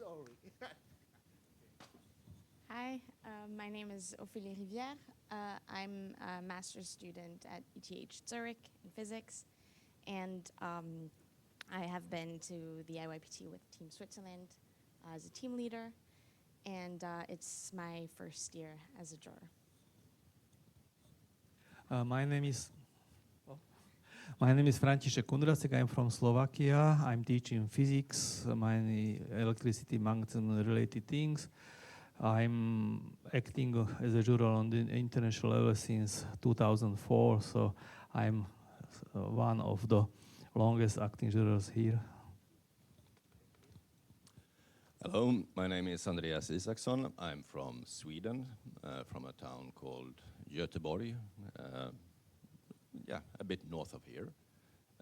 Sorry. Hi, my name is Ophélie Rivière. I'm a master's student at ETH Zurich in physics, and I have been to the IYPT with Team Switzerland as a team leader, and it's my first year as a drawer. My name is František Kundrasek. I'm from Slovakia. I'm teaching physics, many electricity, magnetism related things. I'm acting as a juror on the international level since 2004, so I'm one of the longest acting jurors here. Hello, my name is Andreas Isaksson. I'm from Sweden, from a town called Göteborg, a bit north of here.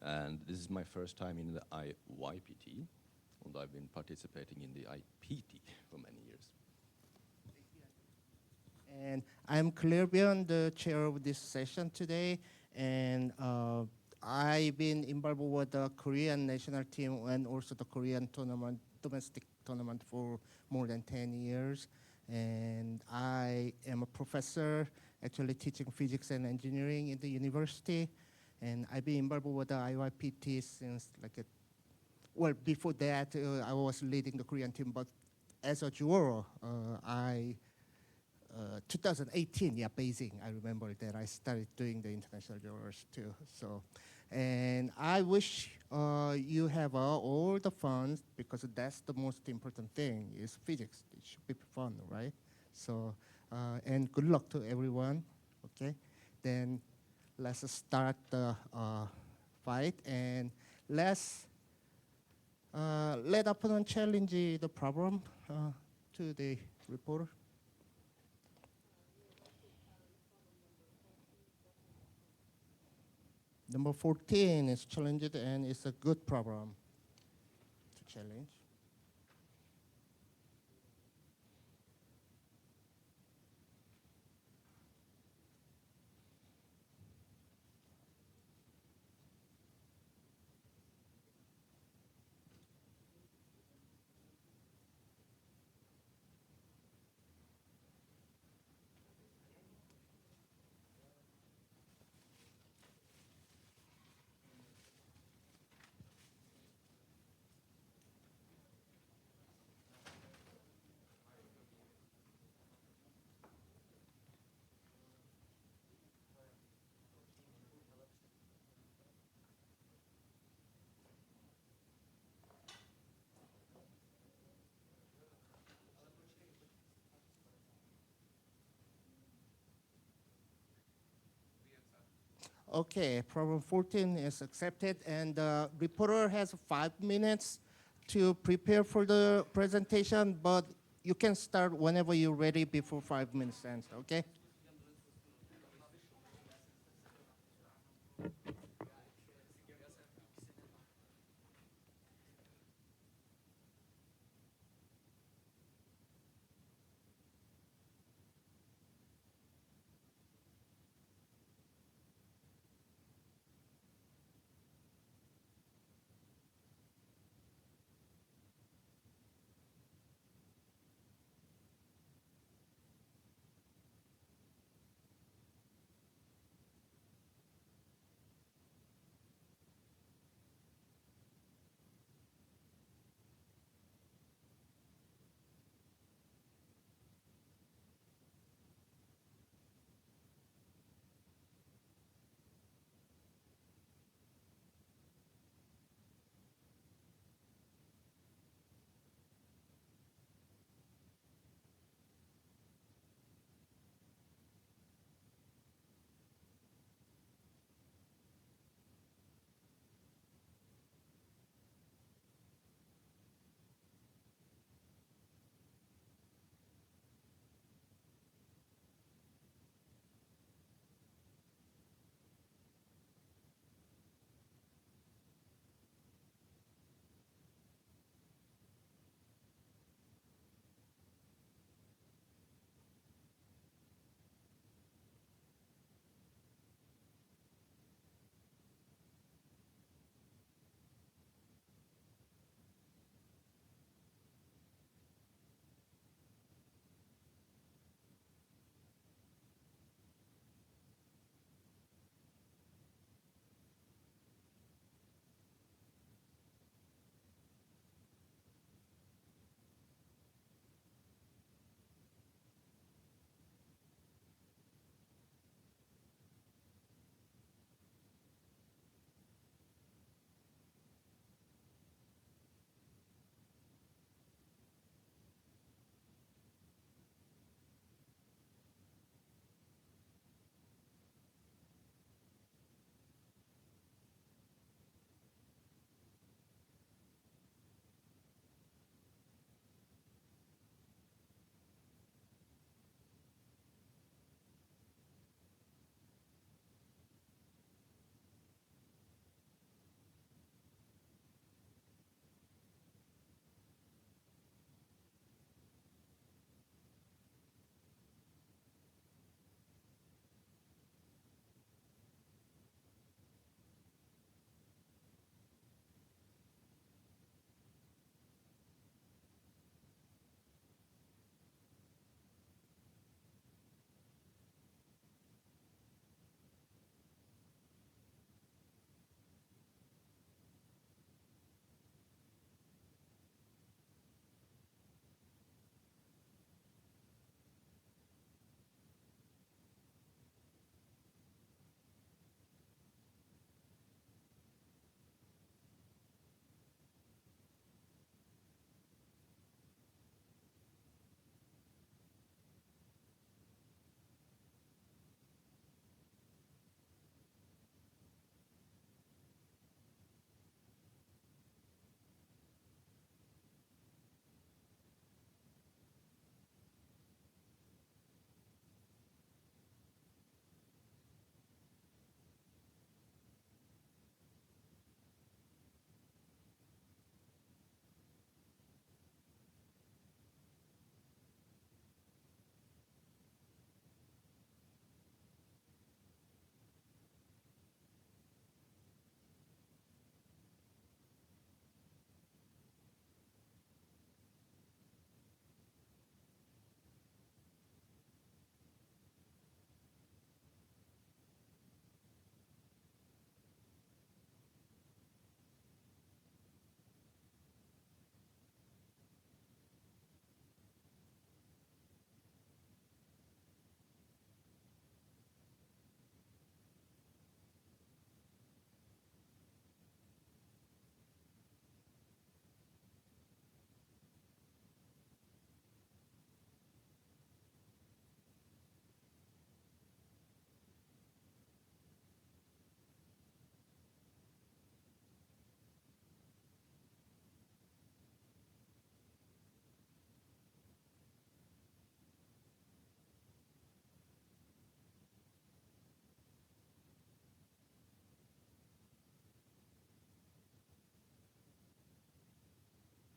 And this is my first time in the IYPT, and I've been participating in the IPT for many years. And I'm Claire Bion, the chair of this session today, and I've been involved with the Korean national team and also the Korean tournament, domestic tournament for more than 10 years. And I am a professor, actually teaching physics and engineering in the university. And I've been involved with the IYPT since before that, I was leading the Korean team, but as a juror, 2018, Beijing, I remember that I started doing the international jurors too. So, and I wish you have all the fun, because that's the most important thing, is physics. It should be fun, right? So, and good luck to everyone, okay? Then let's start the fight, and let's let opponent challenge the problem to the reporter. Number 14 is challenged, and it's a good problem to challenge. Okay, problem 14 is accepted, and the reporter has 5 minutes to prepare for the presentation, but you can start whenever you're ready before 5 minutes ends, okay?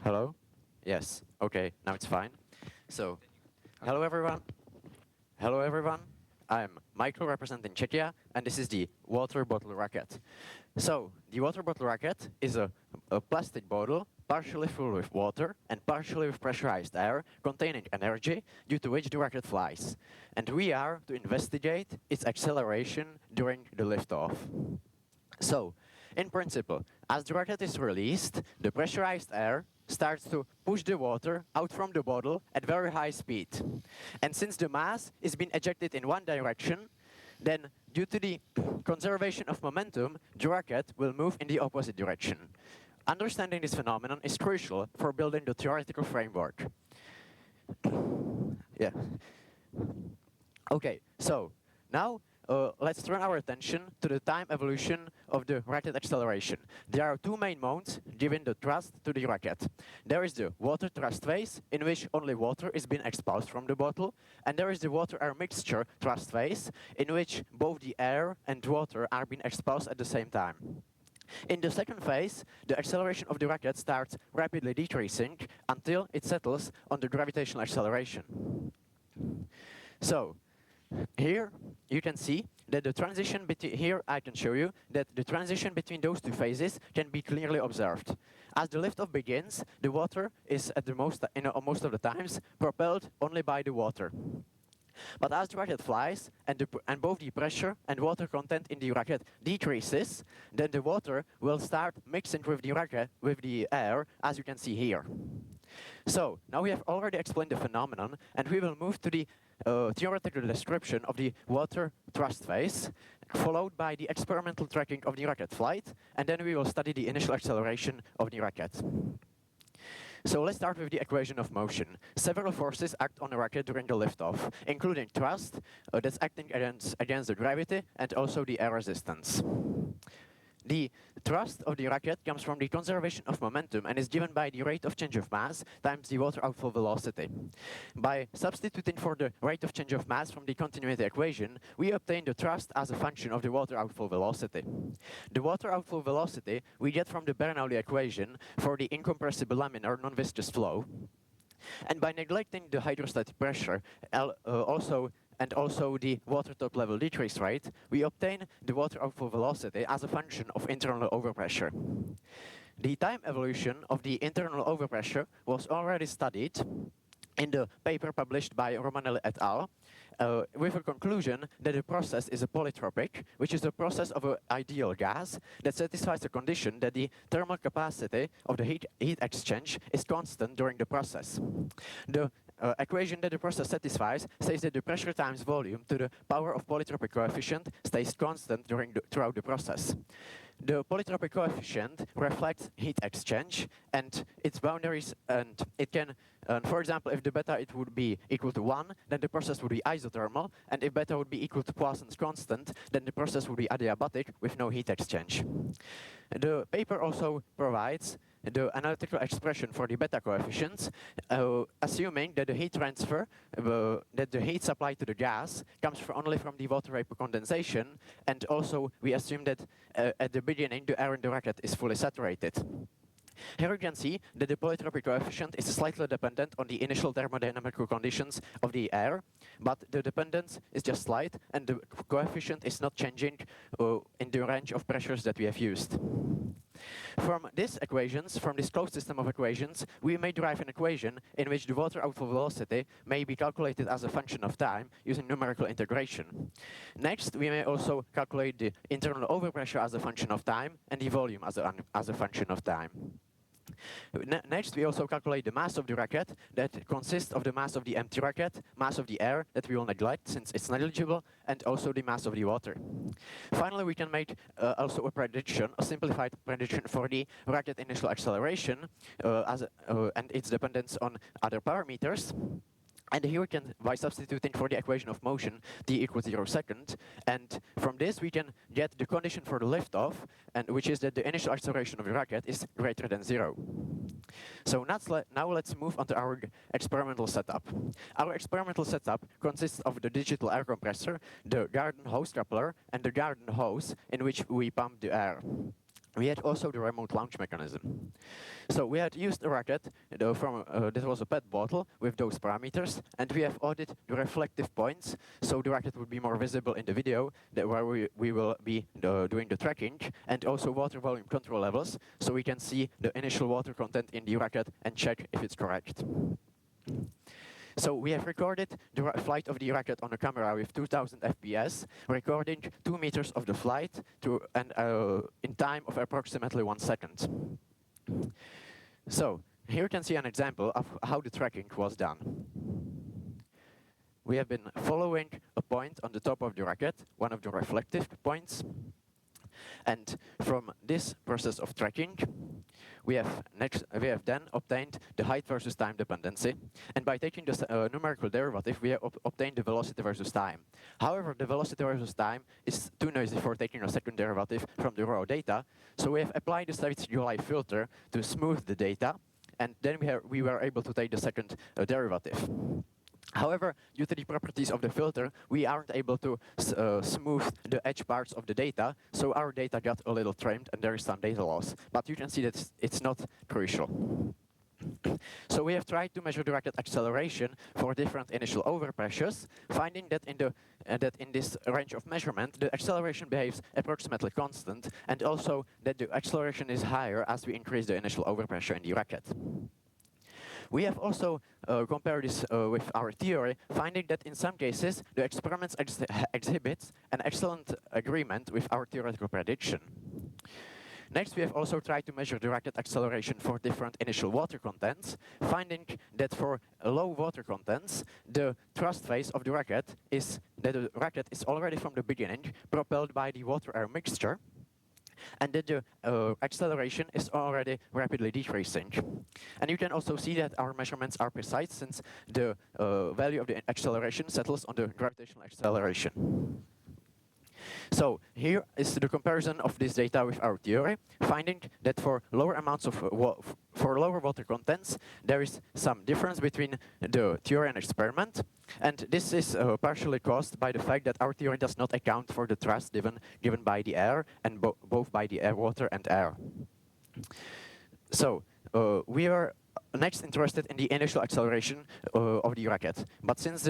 Hello? Yes. Okay, now it's fine. So, hello everyone. Hello everyone. I'm Michael representing Czechia, and this is the water bottle rocket. So, the water bottle rocket is a plastic bottle partially full with water and partially with pressurized air containing energy due to which the rocket flies. And we are to investigate its acceleration during the liftoff. So, in principle, as the rocket is released, the pressurized air starts to push the water out from the bottle at very high speed. And since the mass is being ejected in one direction, then due to the conservation of momentum, the rocket will move in the opposite direction. Understanding this phenomenon is crucial for building the theoretical framework. Yeah. Okay, so now let's turn our attention to the time evolution of the rocket acceleration. There are two main modes giving the thrust to the rocket. There is the water thrust phase, in which only water is being expelled from the bottle, and there is the water-air mixture thrust phase, in which both the air and water are being expelled at the same time. In the second phase, the acceleration of the rocket starts rapidly decreasing until it settles on the gravitational acceleration. So, here you can see that the transition between, here I can show you that the transition between those two phases can be clearly observed. As the liftoff begins, the water is at the most of the times propelled only by the water. But as the rocket flies and both the pressure and water content in the rocket decreases, then the water will start mixing with the rocket, with the air, as you can see here. So, now we have already explained the phenomenon, and we will move to the theoretical description of the water thrust phase, followed by the experimental tracking of the rocket flight, and then we will study the initial acceleration of the rocket. So let's start with the equation of motion. Several forces act on the rocket during the liftoff, including thrust, that's acting against the gravity, and also the air resistance. The thrust of the rocket comes from the conservation of momentum and is given by the rate of change of mass times the water outflow velocity. By substituting for the rate of change of mass from the continuity equation, we obtain the thrust as a function of the water outflow velocity. The water outflow velocity we get from the Bernoulli equation for the incompressible laminar non-viscous flow. And by neglecting the hydrostatic pressure, and also the water top level decrease rate, we obtain the water outflow velocity as a function of internal overpressure. The time evolution of the internal overpressure was already studied in the paper published by Romanelli et al., with a conclusion that the process is a polytropic, which is the process of an ideal gas that satisfies the condition that the thermal capacity of the heat exchange is constant during the process. The equation that the process satisfies says that the pressure times volume to the power of polytropic coefficient stays constant throughout the process. The polytropic coefficient reflects heat exchange and its boundaries, and it can, for example, if the beta it would be equal to 1, then the process would be isothermal, and if beta would be equal to Poisson's constant, then the process would be adiabatic with no heat exchange. The paper also provides the analytical expression for the beta coefficients, assuming that the heat transfer, that the heat supply to the gas comes only from the water vapor condensation, and also we assume that at the beginning the air in the rocket is fully saturated. Here you can see that the polytropic coefficient is slightly dependent on the initial thermodynamical conditions of the air, but the dependence is just slight, and the coefficient is not changing in the range of pressures that we have used. From these equations, from this closed system of equations, we may derive an equation in which the water outflow velocity may be calculated as a function of time using numerical integration. Next, we may also calculate the internal overpressure as a function of time and the volume as a function of time. Next, we also calculate the mass of the rocket that consists of the mass of the empty rocket, mass of the air that we will neglect since it's negligible, and also the mass of the water. Finally, we can make also a prediction, a simplified prediction for the rocket initial acceleration and its dependence on other parameters. And here we can, by substituting for the equation of motion, t equals 0 second, and from this we can get the condition for the liftoff, and which is that the initial acceleration of the rocket is greater than 0. So now let's move on to our experimental setup. Our experimental setup consists of the digital air compressor, the garden hose coupler, and the garden hose in which we pump the air. we had also the remote launch mechanism. So we had used a rocket that was a PET bottle with those parameters, and we have audited the reflective points, so the rocket would be more visible in the video where we will be doing the tracking, and also water volume control levels, so we can see the initial water content in the rocket and check if it's correct. So we have recorded the flight of the rocket on a camera with 2000 FPS, recording 2 meters of the flight in time of approximately 1 second. So here you can see an example of how the tracking was done. We have been following a point on the top of the rocket, one of the reflective points. And from this process of tracking, we have then obtained the height versus time dependency. And by taking the numerical derivative, we have obtained the velocity versus time. However, the velocity versus time is too noisy for taking a second derivative from the raw data. So we have applied the Savitz-July filter to smooth the data. And then we were able to take the second derivative. However, due to the properties of the filter, we aren't able to smooth the edge parts of the data, so our data got a little trimmed and there is some data loss. But you can see that it's not crucial. So we have tried to measure the rocket acceleration for different initial overpressures, finding that in this range of measurement, the acceleration behaves approximately constant, and also that the acceleration is higher as we increase the initial overpressure in the rocket. We have also compared this with our theory, finding that in some cases, the experiments exhibit an excellent agreement with our theoretical prediction. Next, we have also tried to measure the rocket acceleration for different initial water contents, finding that for low water contents, the thrust phase of the rocket is that the rocket is already from the beginning propelled by the water-air mixture, and that the acceleration is already rapidly decreasing. And you can also see that our measurements are precise since the value of the acceleration settles on the gravitational acceleration. So here is the comparison of this data with our theory, finding that for lower amounts of for lower water contents, there is some difference between the theory and experiment, and this is partially caused by the fact that our theory does not account for the thrust given by the air, and both by the water and air. So we are next interested in the initial acceleration of the rocket, but since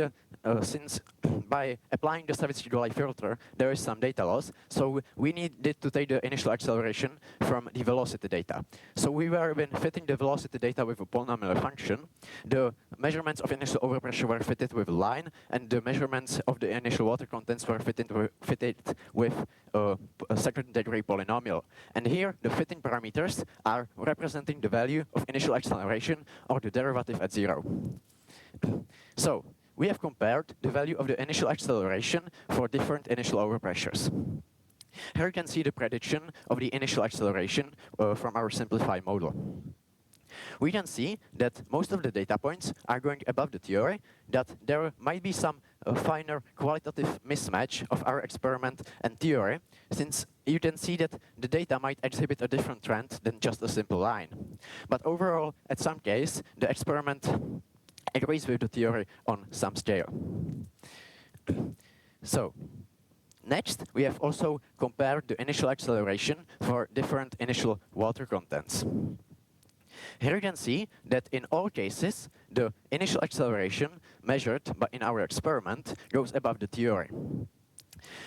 by applying the Savitz-July filter, there is some data loss, so we needed to take the initial acceleration from the velocity data. So we were fitting the velocity data with a polynomial function. The measurements of initial overpressure were fitted with a line, and the measurements of the initial water contents were fitted with a second-degree polynomial. And here, the fitting parameters are representing the value of initial acceleration or the derivative at 0. So we have compared the value of the initial acceleration for different initial overpressures. Here you can see the prediction of the initial acceleration from our simplified model. We can see that most of the data points are going above the theory, that there might be some finer qualitative mismatch of our experiment and theory, since you can see that the data might exhibit a different trend than just a simple line. But overall, at some case, the experiment agrees with the theory on some scale. So, next, we have also compared the initial acceleration for different initial water contents. Here you can see that in all cases, the initial acceleration measured in our experiment goes above the theory.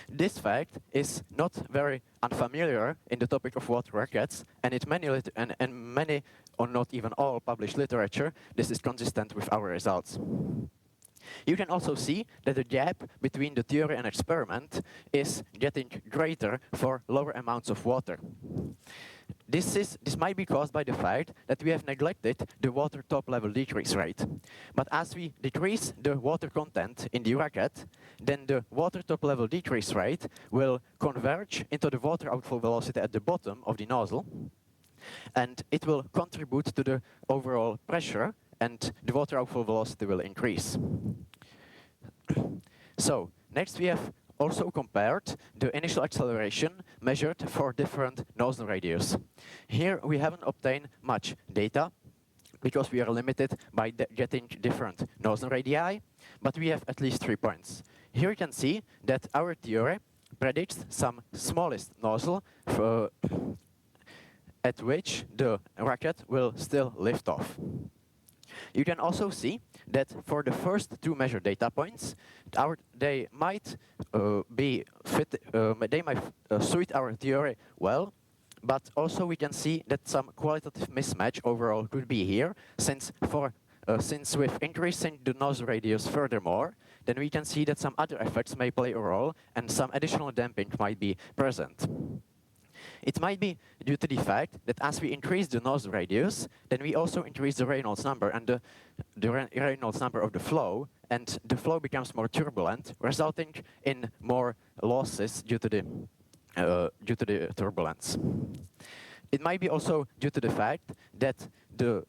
This fact is not very unfamiliar in the topic of water rockets, and in many, or not even all, published literature, this is consistent with our results. You can also see that the gap between the theory and experiment is getting greater for lower amounts of water. This might be caused by the fact that we have neglected the water top level decrease rate. But as we decrease the water content in the rocket, then the water top level decrease rate will converge into the water outflow velocity at the bottom of the nozzle, and it will contribute to the overall pressure, and the water outflow velocity will increase. So, next we have also compared the initial acceleration measured for different nozzle radius. Here we haven't obtained much data because we are limited by getting different nozzle radii, but we have at least 3 points. Here you can see that our theory predicts some smallest nozzle at which the rocket will still lift off. You can also see that for the first two measured data points, they might suit our theory well, but also we can see that some qualitative mismatch overall could be here, since with increasing the nozzle radius furthermore, then we can see that some other effects may play a role and some additional damping might be present. It might be due to the fact that as we increase the nozzle radius, then we also increase the Reynolds number and the Reynolds number of the flow, and the flow becomes more turbulent, resulting in more losses due to the turbulence. It might be also due to the fact that the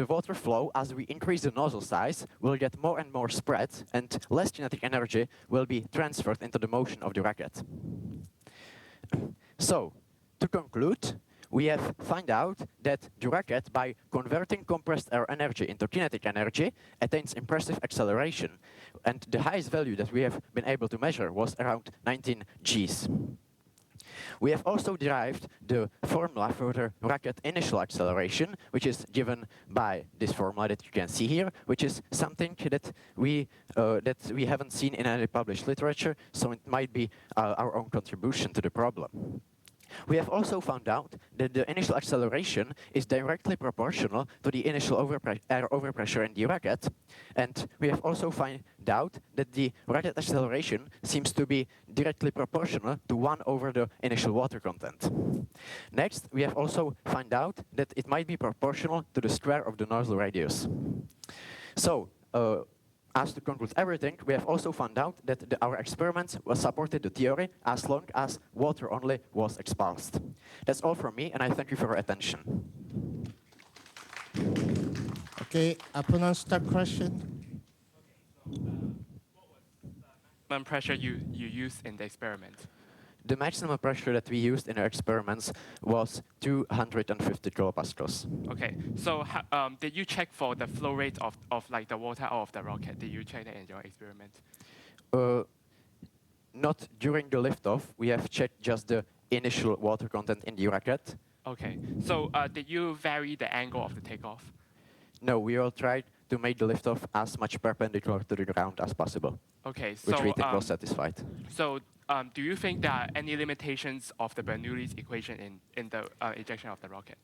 water flow, as we increase the nozzle size, will get more and more spread, and less kinetic energy will be transferred into the motion of the rocket. So, to conclude, we have found out that the rocket, by converting compressed air energy into kinetic energy, attains impressive acceleration. And the highest value that we have been able to measure was around 19 Gs. We have also derived the formula for the rocket initial acceleration, which is given by this formula that you can see here, which is something that we haven't seen in any published literature, so it might be our own contribution to the problem. We have also found out that the initial acceleration is directly proportional to the initial air overpressure in the rocket, and we have also found out that the rocket acceleration seems to be directly proportional to 1 over the initial water content. Next, we have also found out that it might be proportional to the square of the nozzle radius. So, as to conclude everything, we have also found out that our experiments supported the theory as long as water only was expulsed. That's all from me, and I thank you for your attention. Okay, opponent start question. Maximum pressure you used in the experiment? The maximum pressure that we used in our experiments was 250 kilopascals. Okay, so did you check for the flow rate of like the water out of the rocket? Did you check that in your experiment? Not during the liftoff. We have checked just the initial water content in the rocket. Okay, so did you vary the angle of the takeoff? No, we all tried to make the liftoff as much perpendicular to the ground as possible. Okay, so which we think was satisfied. So do you think there are any limitations of the Bernoulli's equation in the ejection of the rocket?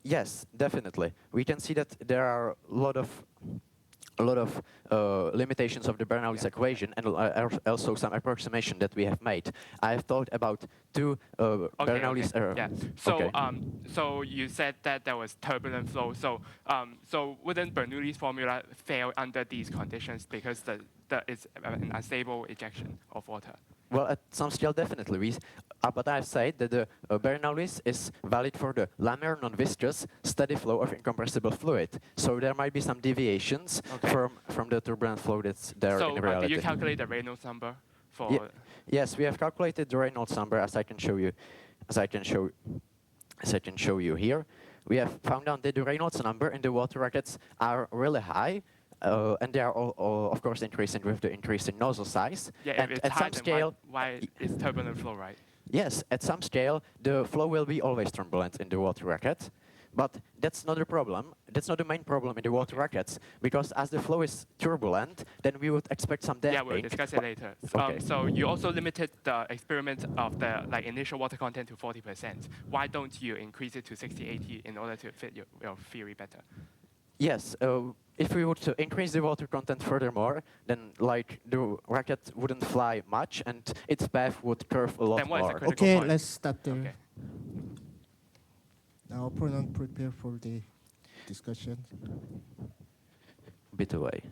Yes, definitely. We can see that there are a lot of limitations of the Bernoulli's equation, and also some approximation that we have made. I have thought about two Bernoulli's. Yeah. So so you said that there was turbulent flow. So so wouldn't Bernoulli's formula fail under these conditions because it's an unstable ejection of water? Well, at some scale, definitely. But I've said that the Bernoulli's is valid for the laminar, non-viscous, steady flow of incompressible fluid. So there might be some deviations from the turbulent flow that's there in reality. So did you calculate the Reynolds number for? Yes, we have calculated the Reynolds number, as I can show you, here. We have found out that the Reynolds number in the water rockets are really high. And they are all, of course, increasing with the increasing nozzle size. Yeah, and if it's at high, some scale, why is turbulent flow, right? Yes, at some scale, the flow will be always turbulent in the water rocket. But that's not the problem. That's not the main problem in the water rockets, because as the flow is turbulent, then we would expect some damping. Yeah, we'll discuss it later. Okay. So you also limited the experiment of the initial water content to 40%. Why don't you increase it to 60-80 in order to fit your theory better? Yes, if we were to increase the water content furthermore, then the rocket wouldn't fly much, and its path would curve a lot then what is the more. critical Okay, point? let's start there. Okay. Now, opponent prepare for the discussion. Bit away.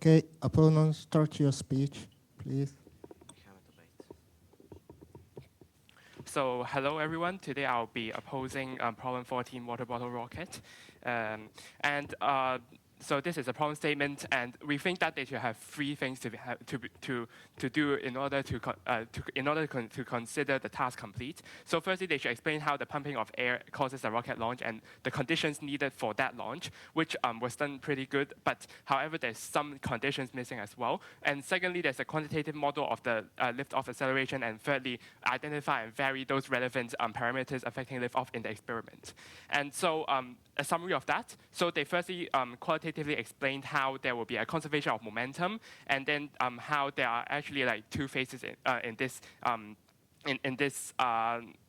Okay, opponent, start your speech, please. So hello everyone. Today I'll be opposing problem 14 water bottle rocket, so this is a problem statement, and we think that they should have three things to do in order to consider the task complete. So firstly, they should explain how the pumping of air causes a rocket launch and the conditions needed for that launch, which was done pretty good. But however, there's some conditions missing as well. And secondly, there's a quantitative model of the lift-off acceleration. And thirdly, identify and vary those relevant parameters affecting lift-off in the experiment. And so a summary of that. So they firstly qualitatively explained how there will be a conservation of momentum, and then how there are actually like two phases in this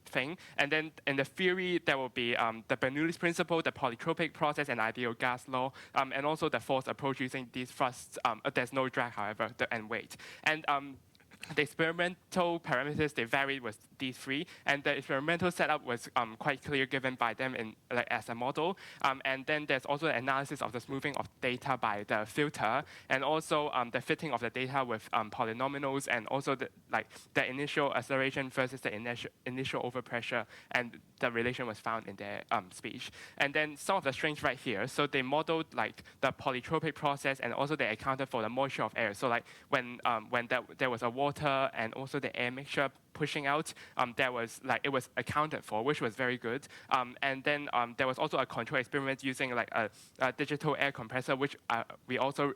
thing. And then in the theory, there will be the Bernoulli's principle, the polytropic process, and ideal gas law, and also the forced approach using these thrusts. There's no drag, however, and weight. And the experimental parameters, they varied with these three, and the experimental setup was quite clear given by them as a model. And then there's also the analysis of the smoothing of data by the filter, and also the fitting of the data with polynomials, and also the initial acceleration versus the initial overpressure, and the relation was found in their speech. And then some of the strengths right here. So they modeled like the polytropic process, and also they accounted for the moisture of air. So like when there was a water and also the air mixture pushing out, it was accounted for, which was very good. And then there was also a control experiment using like a digital air compressor, which we also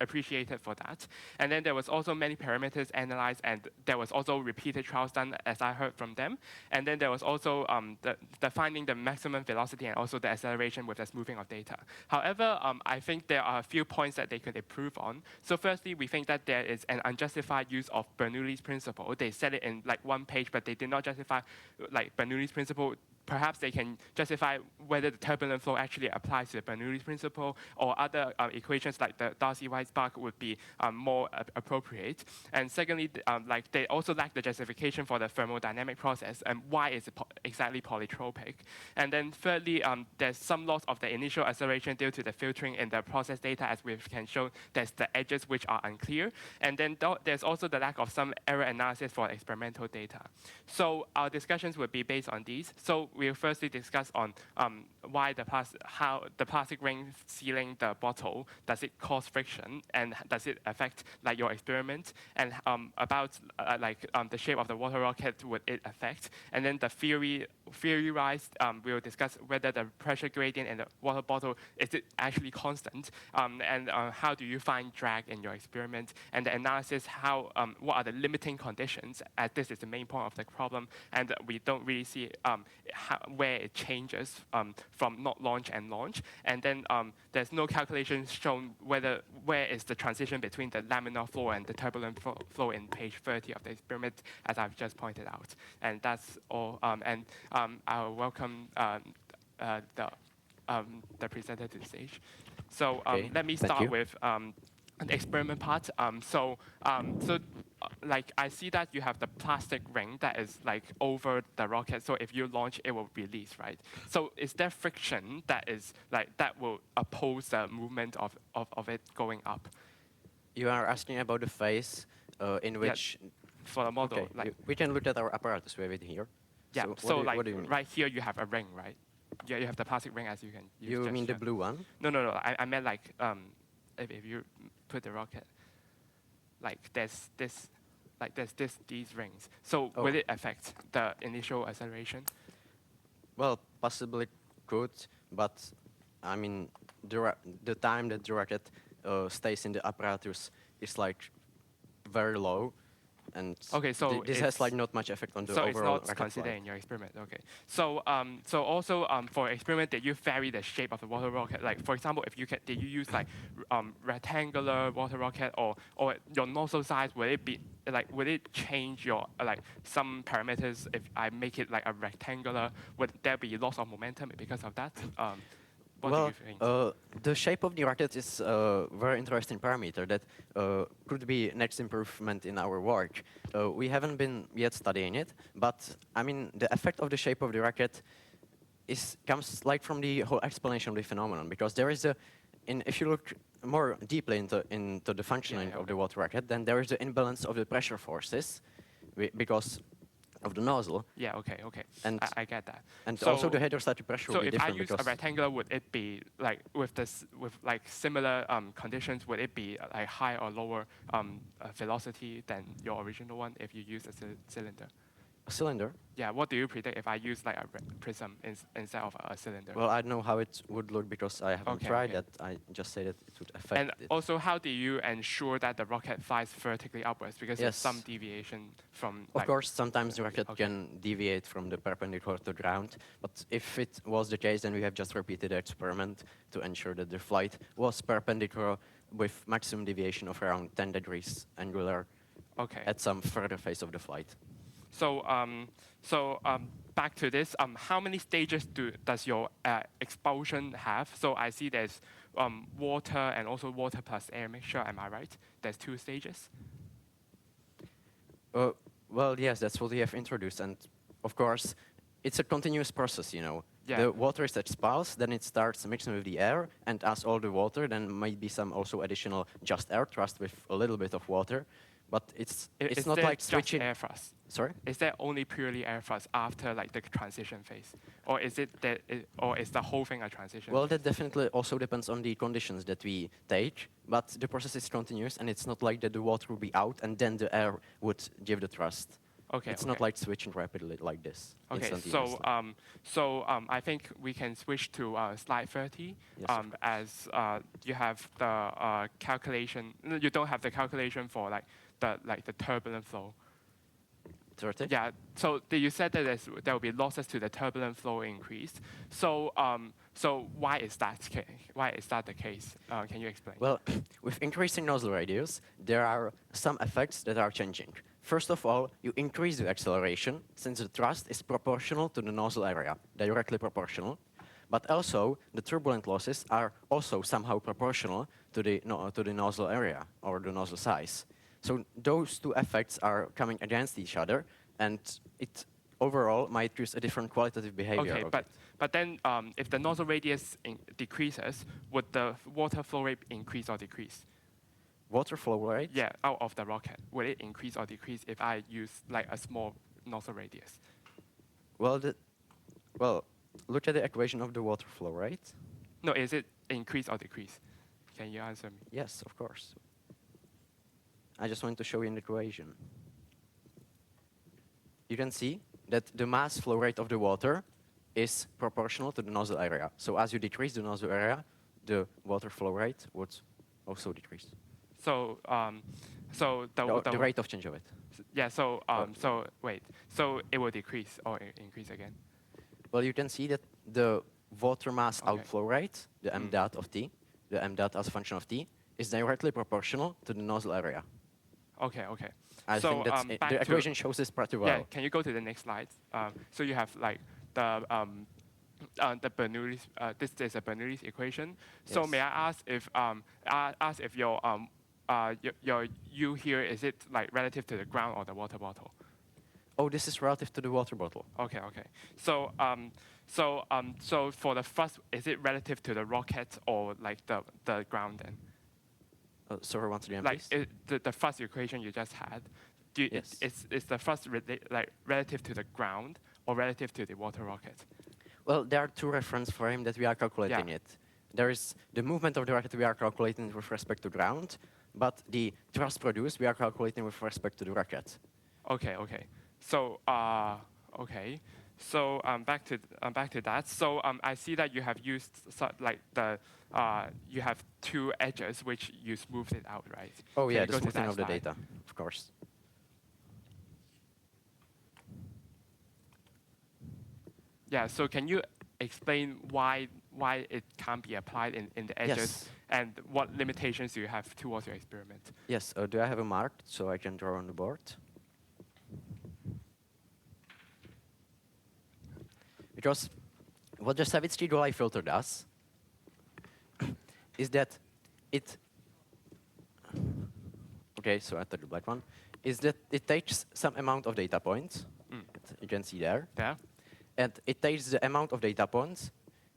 appreciated for that. And then there was also many parameters analyzed, and there was also repeated trials done, as I heard from them. And then there was also the finding the maximum velocity and also the acceleration with the smoothing of data. However, I think there are a few points that they could improve on. So firstly, we think that there is an unjustified use of Bernoulli's principle. They said it in like one page, but they did not justify like Bernoulli's principle. Perhaps they can justify whether the turbulent flow actually applies to the Bernoulli's principle, or other equations like the Darcy-White spark would be more appropriate. And secondly, they also lack the justification for the thermodynamic process and why is it exactly polytropic. And then thirdly, there's some loss of the initial acceleration due to the filtering in the process data, as we can show. There's the edges which are unclear, and then there's also the lack of some error analysis for experimental data. So our discussions would be based on these. So we'll firstly discuss on why how the plastic ring sealing the bottle, does it cause friction, and does it affect like your experiment, and about the shape of the water rocket would it affect, and then the theory-wise we'll discuss whether the pressure gradient in the water bottle is it actually constant, and how do you find drag in your experiment, and the analysis what are the limiting conditions, as this is the main point of the problem, and we don't really see where it changes from not launch and launch. And then there's no calculation shown where is the transition between the laminar flow and the turbulent flow in page 30 of the experiment, as I've just pointed out. And that's all. I'll welcome the presenter to the stage. So let me start with the experiment part. Like I see that you have the plastic ring that is like over the rocket. So if you launch, it will release, right? So is there friction that is like that will oppose the movement of it going up? You are asking about the phase in which... Yeah, for the model. Okay. Like, we can look at our apparatus. We have it here. Yeah, so like what do you mean? right here you have a ring, right? Yeah, you have the plastic ring, as you can use. You mean the blue one? No. I meant like if you put the rocket, like there's these rings. So will it affect the initial acceleration? Well, possibly could, but I mean the time that the rocket stays in the apparatus is like very low, and okay, so this has like not much effect on the so overall it's not rocket considered flight. in your experiment. Okay. So so also for experiment, did you vary the shape of the water rocket? Like for example, if you did you use like rectangular water rocket, or your nozzle size? Would it change your like some parameters if I make it like a rectangular? Would there be loss of momentum because of that? What do you think? The shape of the rocket is a very interesting parameter that could be next improvement in our work. We haven't been yet studying it, but I mean the effect of the shape of the rocket comes like from the whole explanation of the phenomenon, because there is a if you look more deeply into the functioning of the water rocket, then there is the imbalance of the pressure forces because of the nozzle. Yeah, okay, okay. And I get that. And So- also the hydrostatic pressure So will be if I different use a because rectangular, would it be like with like similar conditions? Would it be like higher or lower velocity than your original one if you use a cylinder? a cylinder. Yeah. What do you predict if I use like a prism instead of a cylinder? Well, I don't know how it would look because I haven't Okay, tried okay. that. I just say that it would affect And it. also, how do you ensure that the rocket flies vertically upwards? Because there's some Yes. deviation from. Of like, course, sometimes the rocket okay. can deviate from the perpendicular to the ground, but if it was the case, then we have just repeated the experiment to ensure that the flight was perpendicular with maximum deviation of around 10 degrees angular Okay. at some further phase of the flight. So, back to this, how many stages does your expulsion have? So I see there's water and also water plus air mixture. Am I right? There's 2 stages. Well, yes, that's what we have introduced, and of course, it's a continuous process, you know. Yeah. The water is expelled, then it starts mixing with the air, and as all the water, then might be some also additional just air thrust with a little bit of water, but it's Is not there like just switching. air thrust? Sorry? Is there only purely air thrust after like the transition phase, or is it that, or is the whole thing a transition? Well, phase? that definitely also depends on the conditions that we take, but the process is continuous, and it's not like that the water will be out and then the air would give the thrust. Okay. It's not like switching rapidly like this. Okay, instantaneously. so I think we can switch to slide 30. Yes, of As you have the calculation, you don't have the calculation for like the turbulent flow. 30? Yeah. So you said that there will be losses to the turbulent flow increase. So so why is that why is that the case? Can you explain? Well, with increasing nozzle radius, there are some effects that are changing. First of all, you increase the acceleration since the thrust is proportional to the nozzle area, directly proportional. But also, the turbulent losses are also somehow proportional to the nozzle area or the nozzle size. So those two effects are coming against each other, and it overall might produce a different qualitative behavior. Okay, of but it. then if the nozzle radius decreases, would the water flow rate increase or decrease? Water flow rate? Yeah, out of the rocket, will it increase or decrease if I use like a small nozzle radius? Well, look at the equation of the water flow rate. No, is it increase or decrease? Can you answer me? Yes, of course. I just want to show you an equation. You can see that the mass flow rate of the water is proportional to the nozzle area. So as you decrease the nozzle area, the water flow rate would also decrease. So The rate of change of it. yeah. So wait. So it will decrease or increase again? Well, you can see that the water mass Okay. outflow rate, the m dot of t, the m dot as a function of t, is directly proportional to the nozzle area. Okay. Okay. I so think that's back the to- equation shows this pretty well. Yeah. Can you go to the next slide? So you have like the Bernoulli's. This is a Bernoulli's equation. So Yes. may I ask if your U here, is it like relative to the ground or the water bottle? Oh, this is relative to the water bottle. Okay. Okay. So so for the thrust, is it relative to the rocket or like the ground then? Sorry, once again, Like please. the thrust equation you just had, Yes. is the thrust like relative to the ground or relative to the water rocket? Well, there are two reference frames that we are calculating Yeah. it. There is the movement of the rocket we are calculating with respect to ground, but the thrust produced we are calculating with respect to the rocket. Okay. Okay. So okay. So back to that. So I see that you have used like you have 2 edges which you smoothed it out, right? Oh Can yeah, you the go to smoothing that of the slide? data, of course. Yeah. So can you explain why it can't be applied in the edges Yes. and what limitations do you have towards your experiment? Yes, do I have a mark so I can draw on the board? Because what the Savitsky Golay filter does is that it, okay, so after the black one, is that it takes some amount of data points, you can see there, There. and it takes the amount of data points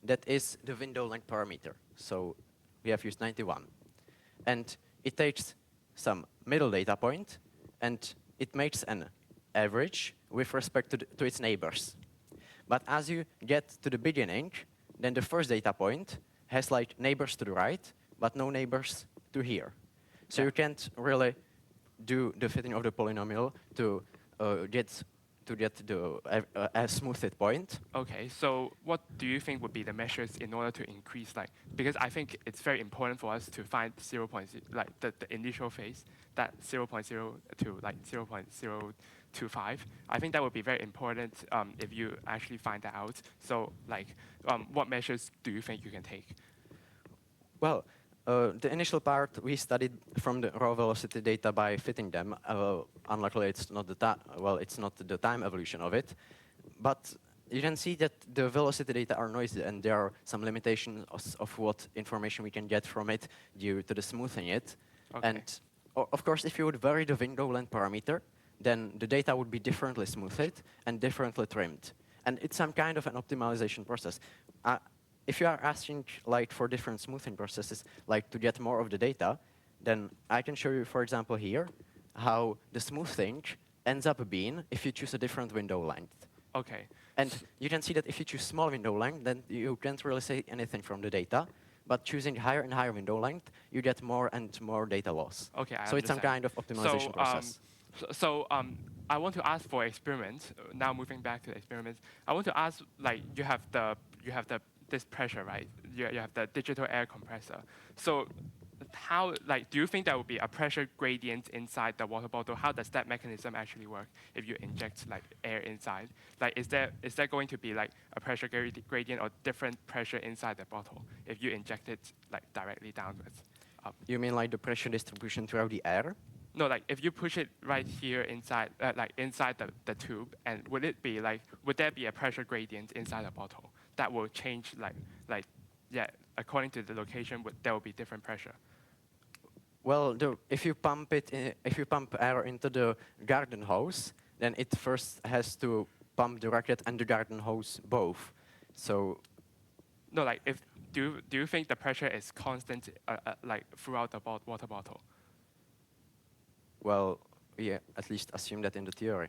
that is the window length parameter. So we have used 91. And it takes some middle data point, and it makes an average with respect to its neighbors. But as you get to the beginning, then the first data point has like neighbors to the right, but no neighbors to here. So you can't really do the fitting of the polynomial to get a smoothed point. Okay, so what do you think would be the measures in order to increase, like, because I think it's very important for us to find 0, like the initial phase, that 0.0 to like 0.025. I think that would be very important if you actually find that out. So like, what measures do you think you can take? Well, the initial part we studied from the raw velocity data by fitting them. Unluckily, it's not it's not the time evolution of it, but you can see that the velocity data are noisy, and there are some limitations of what information we can get from it due to the smoothing it. Okay. And of course, if you would vary the window length parameter, then the data would be differently smoothed and differently trimmed. And it's some kind of an optimization process. If you are asking like for different smoothing processes, like to get more of the data, then I can show you, for example, here, how the smoothing ends up being if you choose a different window length. Okay. And you can see that if you choose small window length, then you can't really say anything from the data. But choosing higher and higher window length, you get more and more data loss. Okay, I so it's some understand. kind of optimization process. I want to ask for experiment. Now moving back to the experiment, I want to ask, like, you have this pressure, right? You have the digital air compressor. So how, like, do you think there will be a pressure gradient inside the water bottle? How does that mechanism actually work if you inject like air inside? Like, is there going to be like a pressure gradient or different pressure inside the bottle if you inject it like directly downwards? You mean like the pressure distribution throughout the air? No, like if you push it right here inside, like inside the tube, and would there be a pressure gradient inside the bottle that will change, according to the location, there will be different pressure? Well, if you pump air into the garden hose, then it first has to pump the racket and the garden hose both. So. No, like do you think the pressure is constant, like throughout the water bottle? Well, yeah, at least assume that in the theory.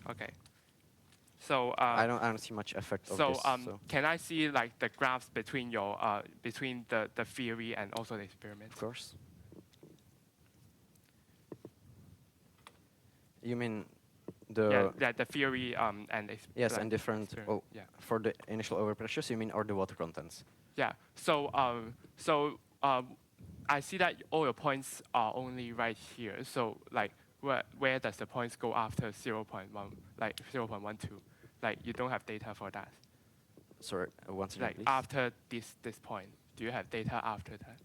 Okay. So I don't see much effect of this. So can I see like the graphs between your between the theory and also the experiment? of course. You mean the the theory and yes, and different. experiment. Oh, yeah. For the initial overpressures, you mean, or the water contents? Yeah. So I see that all your points are only right here. So like where does the points go after 0.1, like 0.12? Like you don't have data for that. Sorry, once again, Like please. after this point, do you have data after that?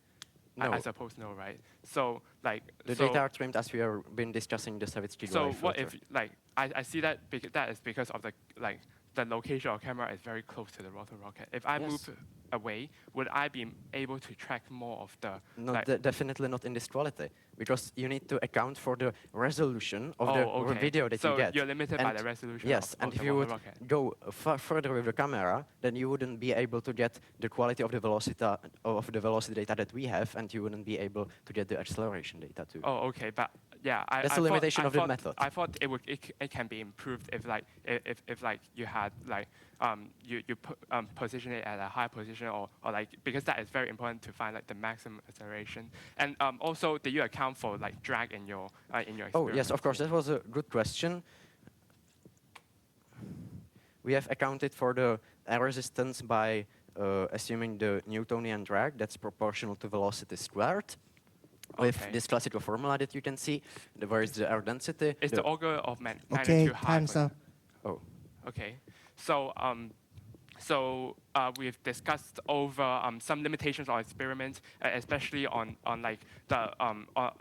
No. I suppose no, right? So like The data are trimmed as we have been discussing the Savitsky So filter. what if like I see that that is because of the location of camera is very close to the rotor rocket. If I move away, would I be able to track more of the? No, definitely not in this quality, because you need to account for the resolution of the video that so you get. You're limited by the resolution. Yes, of and if the you would rocket. go further with the camera, then you wouldn't be able to get the quality of the velocity data that we have, and you wouldn't be able to get the acceleration data too. Oh, okay, but yeah, That's the limitation of the method. I thought it can be improved if you had you position it at a high position or like, because that is very important to find like the maximum acceleration. And also, did you account for like drag in your experiment? Oh yes, of course, that was a good question. We have accounted for the air resistance by assuming the Newtonian drag that's proportional to velocity squared. With this classical formula that you can see, where is the air density? Is the order of magnitude Okay, high? time's up. Oh. Okay, so we've discussed over some limitations on experiments, especially on like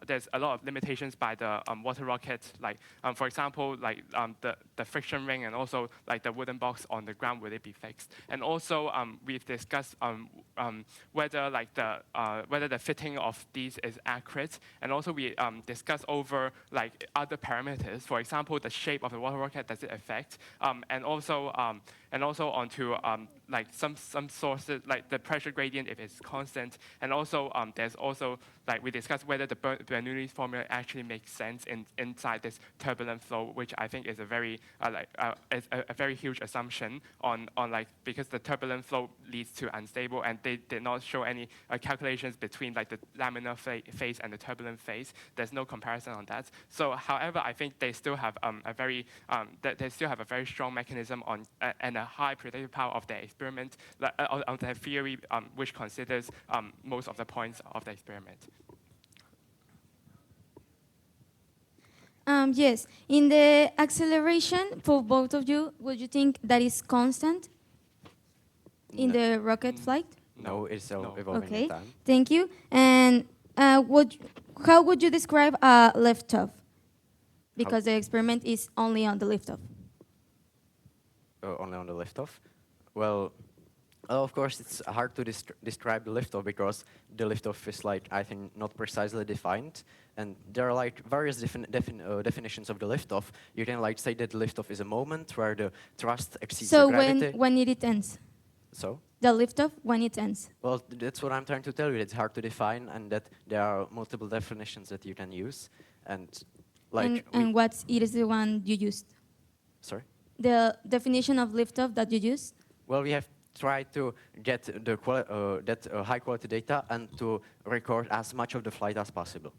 there's a lot of limitations by the water rocket, like for example, like the friction ring, and also like the wooden box on the ground, will it be fixed? And also we've discussed whether like whether the fitting of these is accurate, and also we discussed over like other parameters, for example, the shape of the water rocket, does it affect, and also onto like some sources, like the pressure gradient if it's constant, and also there's also, like we discussed, whether the Bernoulli's formula actually makes sense inside this turbulent flow, which I think is a very is a very huge assumption on like, because the turbulent flow leads to unstable, and they did not show any calculations between like the laminar phase and the turbulent phase. There's no comparison on that. So, however, I think they still have they still have a very strong mechanism on and a high predictive power of their experiment, of their theory, which considers most of the points of the experiment. Yes, in the acceleration for both of you, would you think that is constant in the rocket flight? No, it's No. evolving Okay, in time. thank you. And how would you describe a liftoff? Because the experiment is only on the liftoff. Only on the liftoff. Well, of course, it's hard to describe the liftoff because the liftoff is like, I think, not precisely defined, and there are like various definitions of the liftoff. You can like say that the liftoff is a moment where the thrust exceeds So the gravity. when it ends, So? the liftoff when it ends. Well, that's what I'm trying to tell you. It's hard to define, and that there are multiple definitions that you can use, and like. And what is the one you used? Sorry. The definition of liftoff that you used? Well, we have tried to get the high quality data and to record as much of the flight as possible.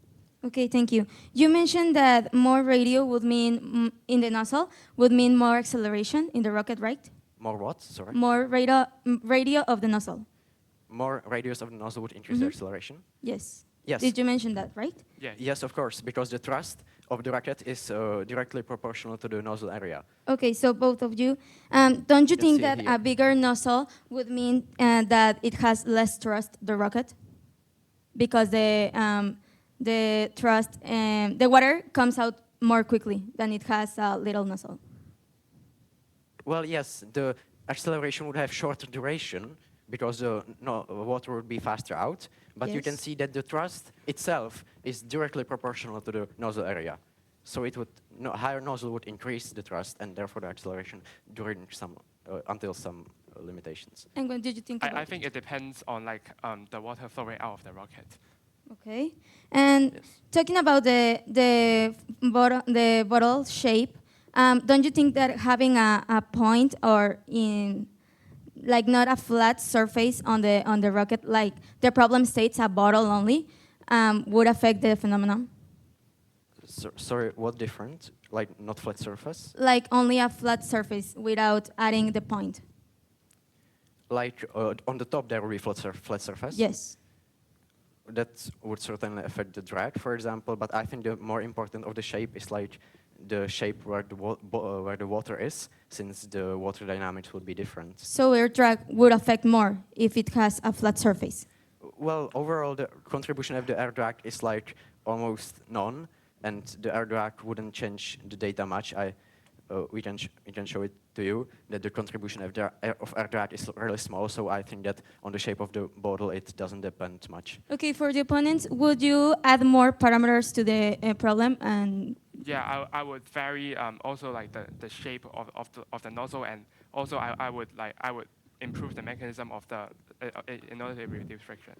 Okay, thank you. You mentioned that more radio would mean, in the nozzle, would mean more acceleration in the rocket, right? More what? Sorry. More radio of the nozzle. More radius of the nozzle would increase the acceleration. Yes. Yes. Did you mention that, right? Yeah. Yes, of course, because the thrust of the rocket is directly proportional to the nozzle area. Okay, so both of you, don't you Can think see that here. a bigger nozzle would mean that it has less thrust, the rocket? Because the thrust, the water comes out more quickly than it has a little nozzle. Well, yes, the acceleration would have shorter duration because the water would be faster out, but you can Yes. see that the thrust itself is directly proportional to the nozzle area. So it would, higher nozzle would increase the thrust and therefore the acceleration during some, until some limitations. And when did you think about I think it depends on like the water flow rate out of the rocket. Okay, and Yes. talking about the bottle shape, don't you think that having a point or in like not a flat surface on the rocket, like the problem states a bottle only, would affect the phenomenon? Sorry, what different? Like not flat surface? Like only a flat surface without adding the point. Like on the top there will be flat surface? Yes. That would certainly affect the drag, for example, but I think the more important of the shape is like the shape where the water is, since the water dynamics would be different. So air drag would affect more if it has a flat surface. Well, overall, the contribution of the air drag is like almost none, and the air drag wouldn't change the data much. We can show it to you that the contribution of air drag is really small. So I think that on the shape of the bottle, it doesn't depend much. Okay, for the opponents, would you add more parameters to the problem? And Yeah, I would vary also like the shape of the nozzle, and also I would improve the mechanism of the in order to reduce friction.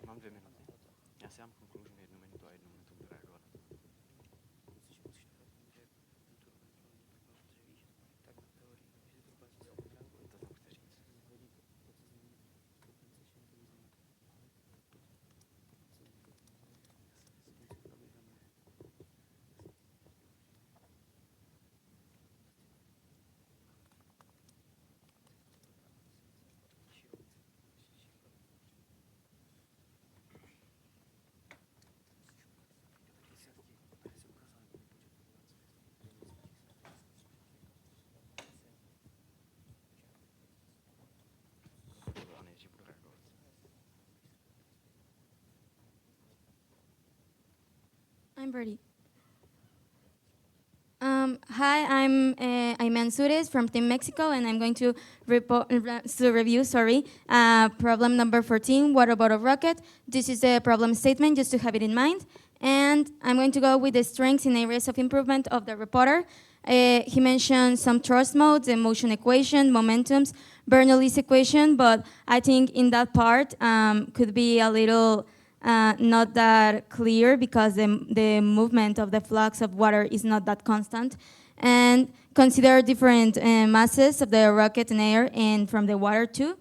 Mám 2 minuty. Já si dám conclusion 1 minutu a 1 minutu budu reagovat. I'm ready. Hi, I'm Anzures from Team Mexico, and I'm going to review problem number 14, water bottle rocket. This is the problem statement, just to have it in mind. And I'm going to go with the strengths and areas of improvement of the reporter. He mentioned some thrust modes, the motion equation, momentums, Bernoulli's equation, but I think in that part could be a little not that clear because the movement of the flux of water is not that constant. And consider different masses of the rocket and air and from the water too.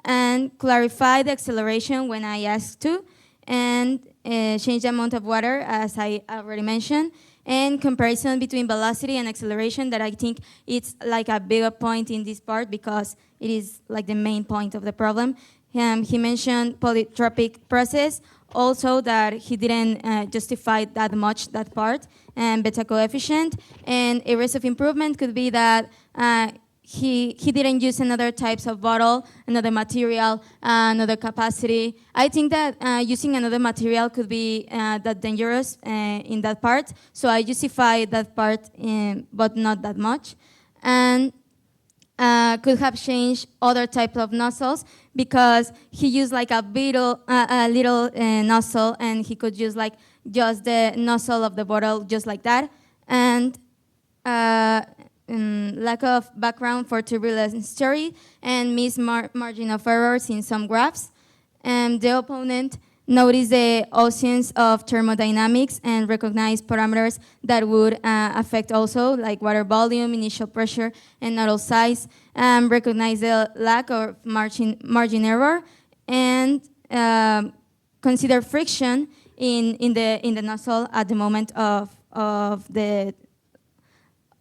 And clarify the acceleration when I asked to. And change the amount of water, as I already mentioned. And comparison between velocity and acceleration, that I think it's like a bigger point in this part because it is like the main point of the problem. He mentioned polytropic process, also that he didn't justify that much that part, and beta coefficient. And areas of improvement could be that he didn't use another types of bottle, another material, another capacity. I think that using another material could be that dangerous in that part. So I justify that part, but not that much. And could have changed other types of nozzles because he used like a little nozzle, and he could use like just the nozzle of the bottle just like that. And lack of background for turbulence theory and missed margin of errors in some graphs. And the opponent noticed the absence of thermodynamics and recognized parameters that would affect also, like water volume, initial pressure, and nozzle size. Recognize the lack of margin error, and consider friction in the nozzle at the moment of the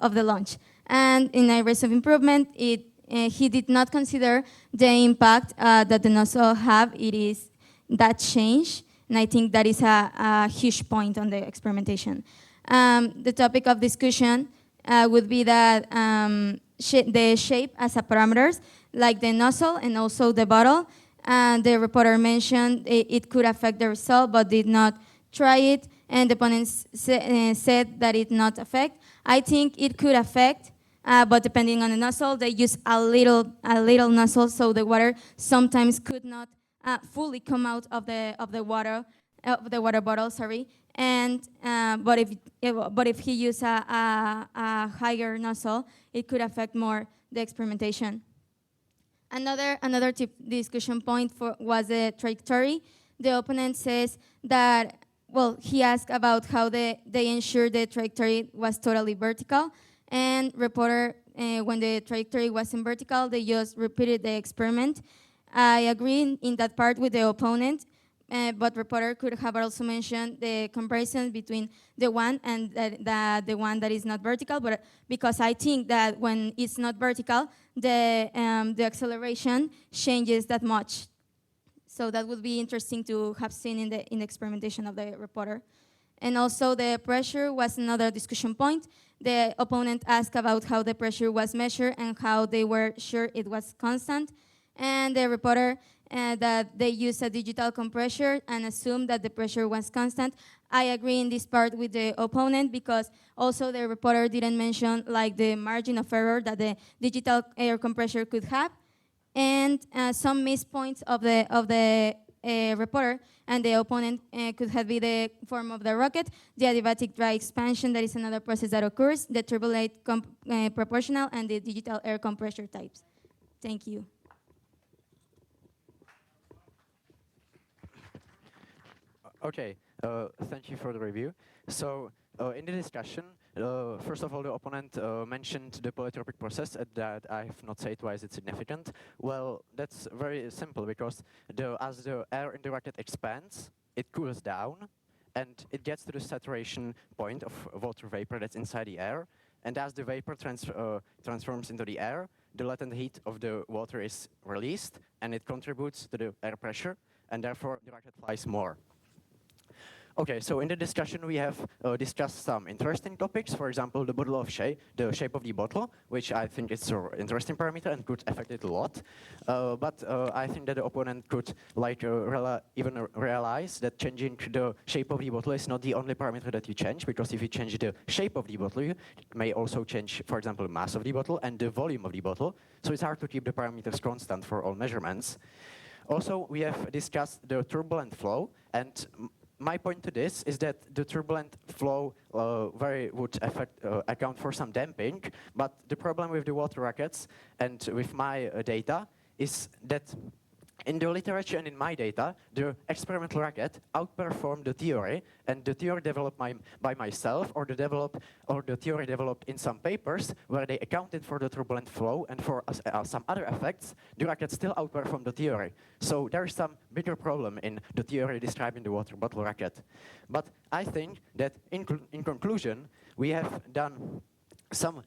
launch. And in areas of improvement, he did not consider the impact that the nozzle have. It is that change, and I think that is a huge point on the experimentation. The topic of discussion would be that the shape as a parameters, like the nozzle and also the bottle. The reporter mentioned it could affect the result, but did not try it, and the opponents said that it not affect. I think it could affect, but depending on the nozzle, they use a little nozzle, so the water sometimes could not fully come out of the water bottle. Sorry, and but if he used a higher nozzle, it could affect more the experimentation. Another discussion point was the trajectory. The opponent says that, well, he asked about how they ensured the trajectory was totally vertical, and reporter, when the trajectory wasn't vertical, they just repeated the experiment. I agree in that part with the opponent, but reporter could have also mentioned the comparison between the one and the one that is not vertical, but because I think that when it's not vertical, the acceleration changes that much. So that would be interesting to have seen in the experimentation of the reporter. And also the pressure was another discussion point. The opponent asked about how the pressure was measured and how they were sure it was constant. And the reporter that they used a digital compressor and assumed that the pressure was constant. I agree in this part with the opponent because also the reporter didn't mention like the margin of error that the digital air compressor could have. And some missed points of the reporter and the opponent could have been the form of the rocket, the adiabatic dry expansion, that is another process that occurs, the turbulate proportional, and the digital air compressor types. Thank you. Okay, thank you for the review. So in the discussion, first of all, the opponent mentioned the polytropic process that I have not said why is it significant. Well, that's very simple because as the air in the rocket expands, it cools down and it gets to the saturation point of water vapor that's inside the air. And as the vapor transforms into the air, the latent heat of the water is released and it contributes to the air pressure, and therefore the rocket flies more. Okay, so in the discussion we have discussed some interesting topics. For example, the the shape of the bottle, which I think is an interesting parameter and could affect it a lot. But I think that the opponent could even realize that changing the shape of the bottle is not the only parameter that you change, because if you change the shape of the bottle, you may also change, for example, the mass of the bottle and the volume of the bottle. So it's hard to keep the parameters constant for all measurements. Also, we have discussed the turbulent flow, and my point to this is that the turbulent flow would account for some damping, but the problem with the water rockets and with my data is that in the literature and in my data, the experimental rocket outperformed the theory, and the theory developed by myself, or the theory developed in some papers where they accounted for the turbulent flow and for some other effects. The rocket still outperformed the theory. So there is some bigger problem in the theory describing the water bottle rocket. But I think that in conclusion, we have done some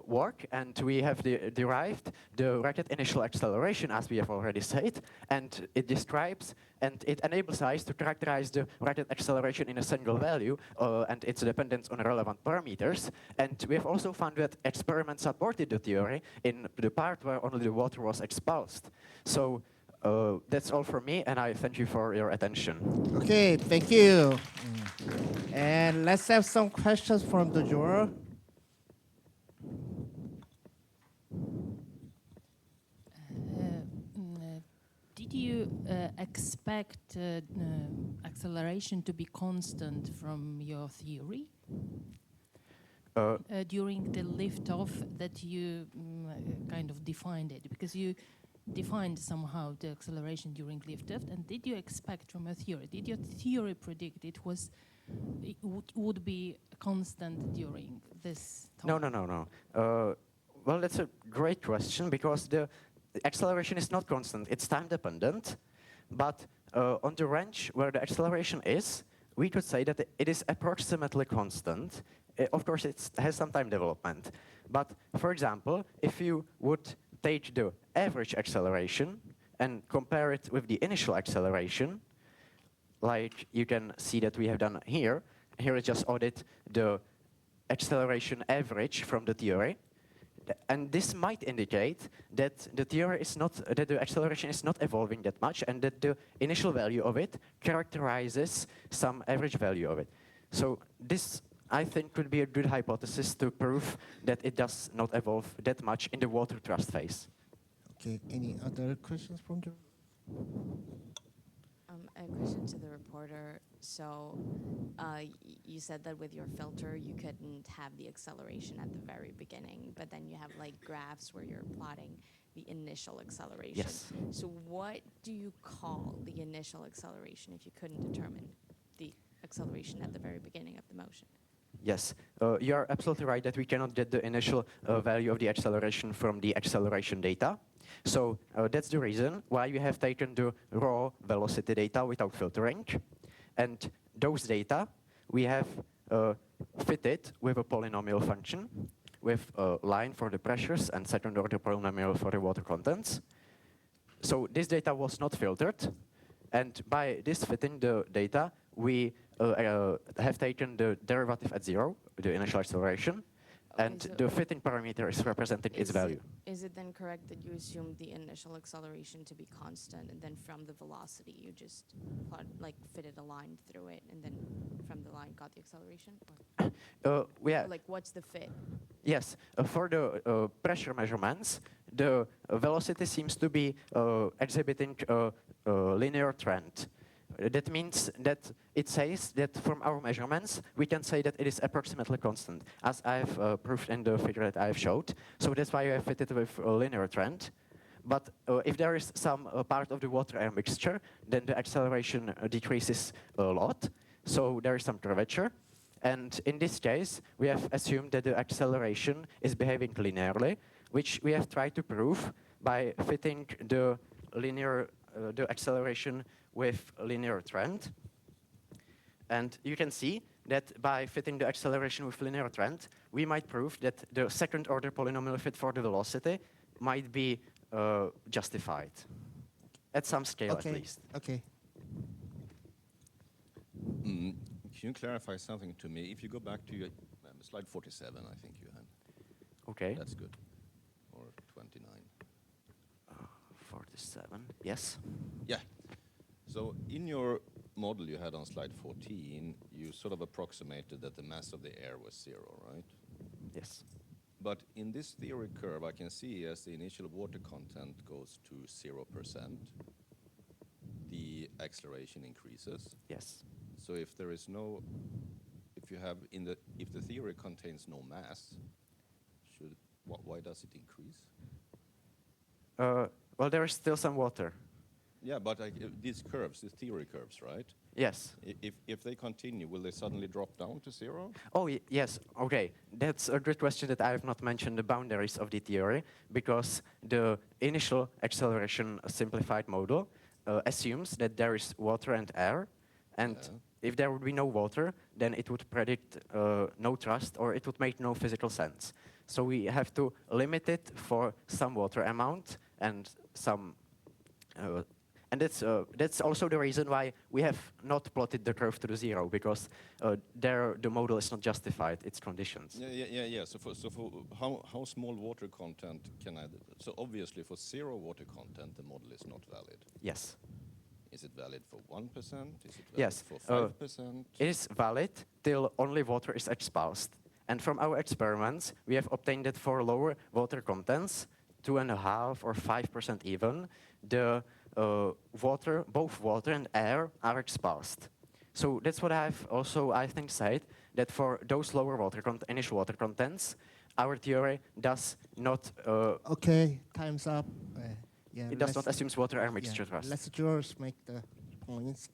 work, and we have derived the rocket initial acceleration, as we have already said, and it describes and it enables us to characterize the rocket acceleration in a single value and its dependence on relevant parameters. And we have also found that experiments supported the theory in the part where only the water was expulsed. So that's all for me, and I thank you for your attention. Okay, thank you. And let's have some questions from the juror. Did you expect acceleration to be constant from your theory during the liftoff that you kind of defined it? Because you defined somehow the acceleration during liftoff, and did you expect from your theory? Did your theory predict it would be constant during this time? No. Well, that's a great question, because the acceleration is not constant. It's time dependent. But on the range where the acceleration is, we could say that it is approximately constant. Of course, it has some time development. But for example, if you would take the average acceleration and compare it with the initial acceleration, like you can see that we have done here, here is just audit the acceleration average from the theory. And this might indicate that the theory is not, that the acceleration is not evolving that much, and that the initial value of it characterizes some average value of it. So this, I think, could be a good hypothesis to prove that it does not evolve that much in the water thrust phase. Okay, any other questions from the? A question to the reporter. So you said that with your filter, you couldn't have the acceleration at the very beginning, but then you have like graphs where you're plotting the initial acceleration. Yes. So what do you call the initial acceleration if you couldn't determine the acceleration at the very beginning of the motion? Yes, you are absolutely right that we cannot get the initial value of the acceleration from the acceleration data. So that's the reason why we have taken the raw velocity data without filtering. And those data we have fitted with a polynomial function with a line for the pressures and second order polynomial for the water contents. So this data was not filtered. And by this fitting the data, we have taken the derivative at 0, the initial acceleration, Okay, and so the fitting parameter is representing its value. Is it then correct that you assumed the initial acceleration to be constant, and then from the velocity you just fitted a line through it, and then from the line got the acceleration? Like what's the fit? Yes, for the pressure measurements, the velocity seems to be exhibiting a linear trend. That means that it says that from our measurements, we can say that it is approximately constant, as I've proved in the figure that I've showed. So that's why I fit it with a linear trend. But if there is some part of the water-air mixture, then the acceleration decreases a lot. So there is some curvature. And in this case, we have assumed that the acceleration is behaving linearly, which we have tried to prove by fitting the acceleration with a linear trend. And you can see that by fitting the acceleration with linear trend, we might prove that the second order polynomial fit for the velocity might be justified, at some scale at least. Okay. can you clarify something to me? If you go back to your slide 47, I think you had. Okay. That's good. Or 29. 47. Yes. Yeah. So in your model you had on slide 14, you sort of approximated that the mass of the air was 0, right? Yes. But in this theory curve, I can see as the initial water content goes to 0%, the acceleration increases. Yes. So if there is no, if you have if the theory contains no mass, why does it increase? Well, there is still some water. Yeah, but these curves, the theory curves, right? Yes. If they continue, will they suddenly drop down to 0? Oh, yes. Okay. That's a good question that I have not mentioned the boundaries of the theory, because the initial acceleration simplified model assumes that there is water and air, and if there would be no water, then it would predict no thrust, or it would make no physical sense. So we have to limit it for some water amount and some. And that's also the reason why we have not plotted the curve to the 0, because there the model is not justified its conditions. Yeah. So for how small water content can I? So obviously for 0 water content, the model is not valid. Yes. Is it valid for 1%? Is it valid Yes. for 5%? It is valid till only water is expulsed. And from our experiments, we have obtained that for lower water contents, 2.5 or 5% even, the both water and air are expulsed. So that's what I've also, I think, said, that for those lower initial water contents, our theory does not... Okay, time's up. Yeah, it does not assume water-air mixture thrust. Let's George make the points.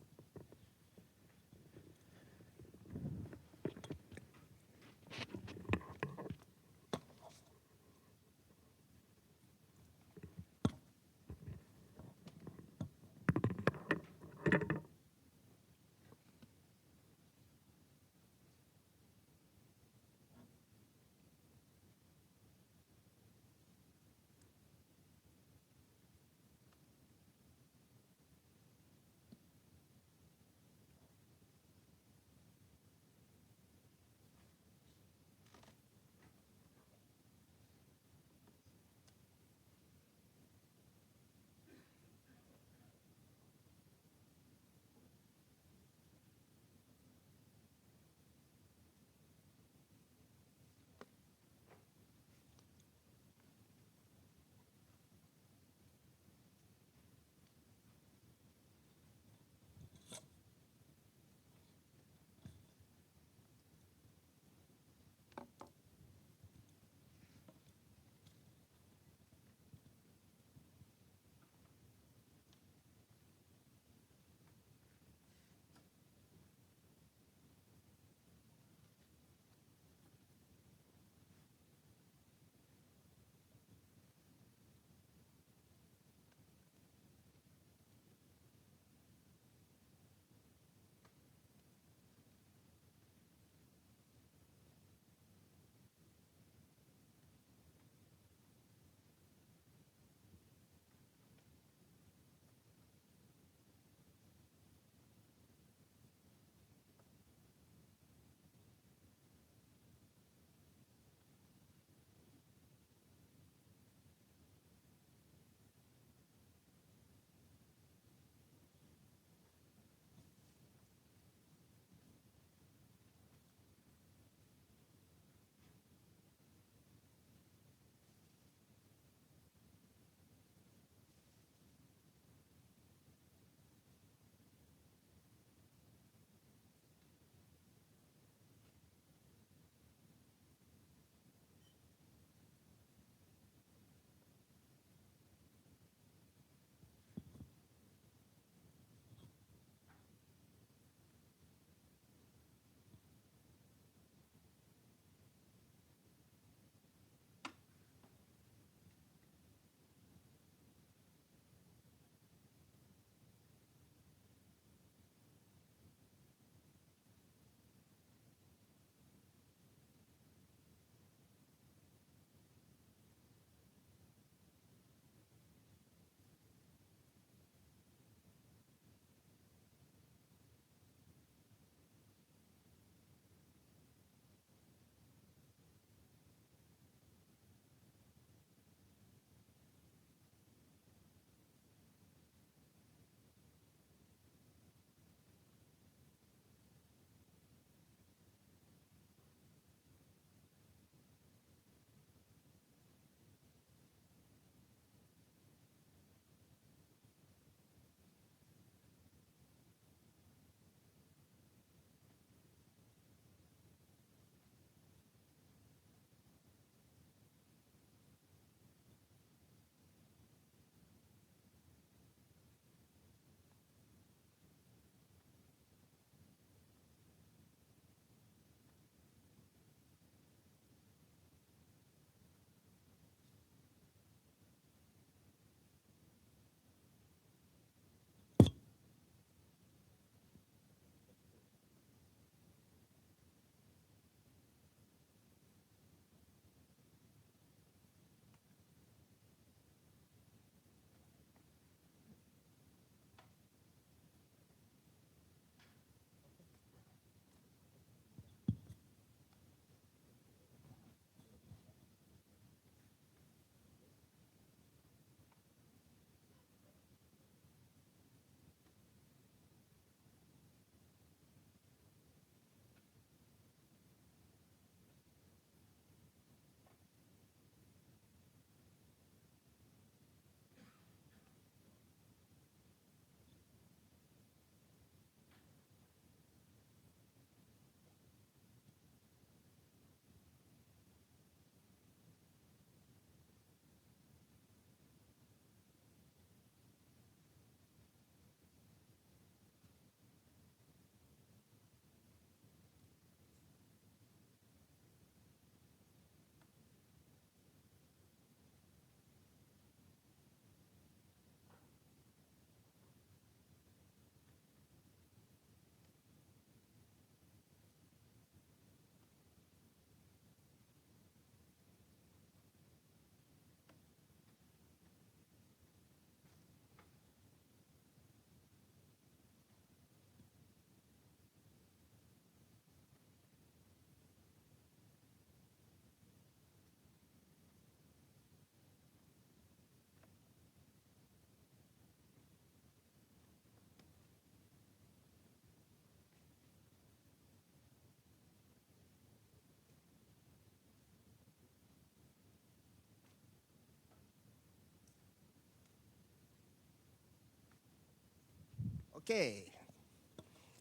Okay.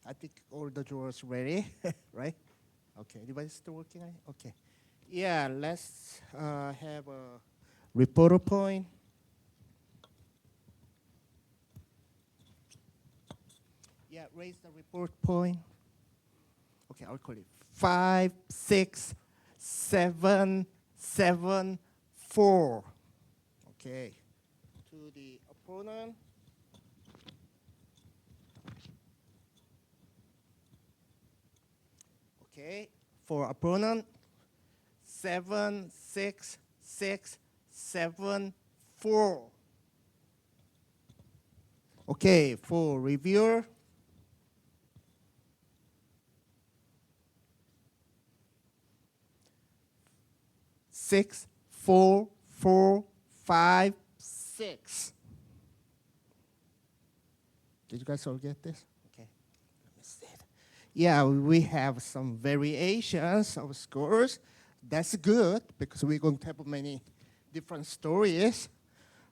I think all the drawers ready, right? Okay, everybody's still working on it? Okay. Yeah, let's have a reporter point. Yeah, raise the report point. Okay, I'll call it 5, 6, 7, 7, 4. Okay, to the opponent. Okay, for opponent, 7, 6, 6, 7, 4. Okay, for reviewer. 6, 4, 4, 5, 6. Did you guys all get this? Okay, let me see it. Yeah, we have some variations of scores. That's good because we're going to have many different stories.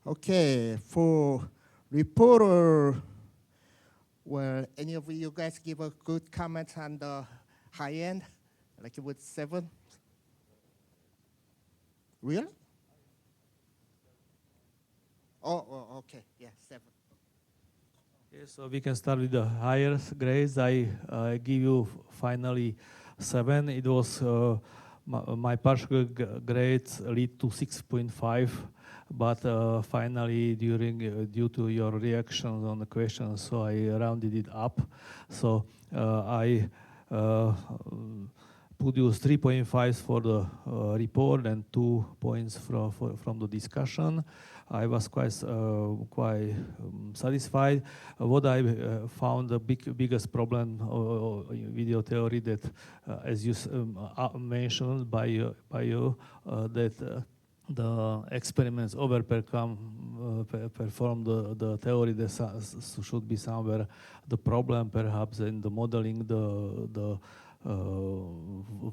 Okay, for reporter, well, any of you guys give a good comment on the high end, like it was 7? Really? Oh, okay, yeah, 7. Okay, so we can start with the higher grades. I give you finally 7. It was my partial grades lead to 6.5, but finally due to your reactions on the questions, so I rounded it up. So I produced 3.5 for the report and 2 points from the discussion. I was quite satisfied. What I found the biggest problem in video theory that, as you mentioned by you, that the experiments overperform the theory. That should be somewhere the problem, perhaps in the modeling the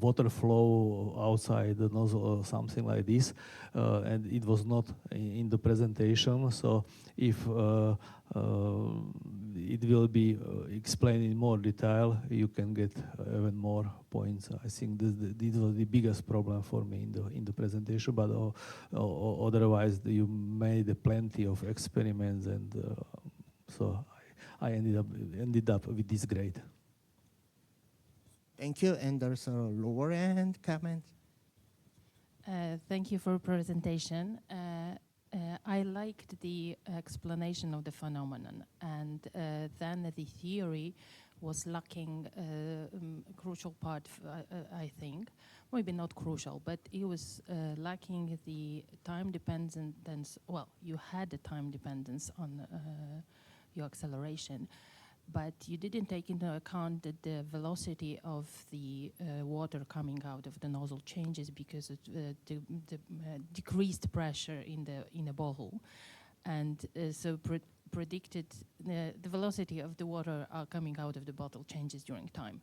water flow outside the nozzle or something like this, and it was not in the presentation. So if it will be explained in more detail, you can get even more points. I think this was the biggest problem for me in the presentation, but otherwise you made plenty of experiments, and so I ended up with this grade. Thank you, and there's a lower end comment. Thank you for presentation. I liked the explanation of the phenomenon, and then the theory was lacking a crucial part, I think. Maybe not crucial, but it was lacking the time dependence. Well, you had the time dependence on your acceleration, but you didn't take into account that the velocity of the water coming out of the nozzle changes because of the decreased pressure in the borehole, and so predicted the velocity of the water coming out of the bottle changes during time.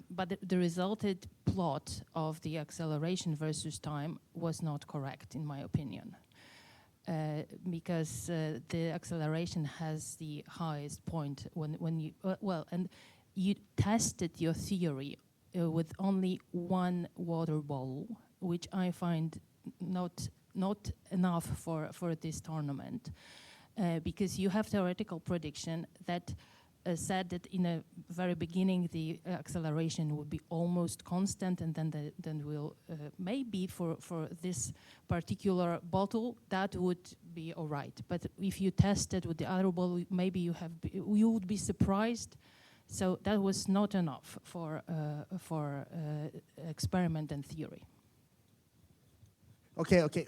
But the resulted plot of the acceleration versus time was not correct, in my opinion. Because the acceleration has the highest point when you and you tested your theory with only one water bowl, which I find not enough for this tournament, because you have theoretical prediction that said that in the very beginning the acceleration would be almost constant, and then will maybe for this particular bottle that would be all right. But if you tested with the other bottle, maybe you would be surprised. So that was not enough for experiment and theory. Okay.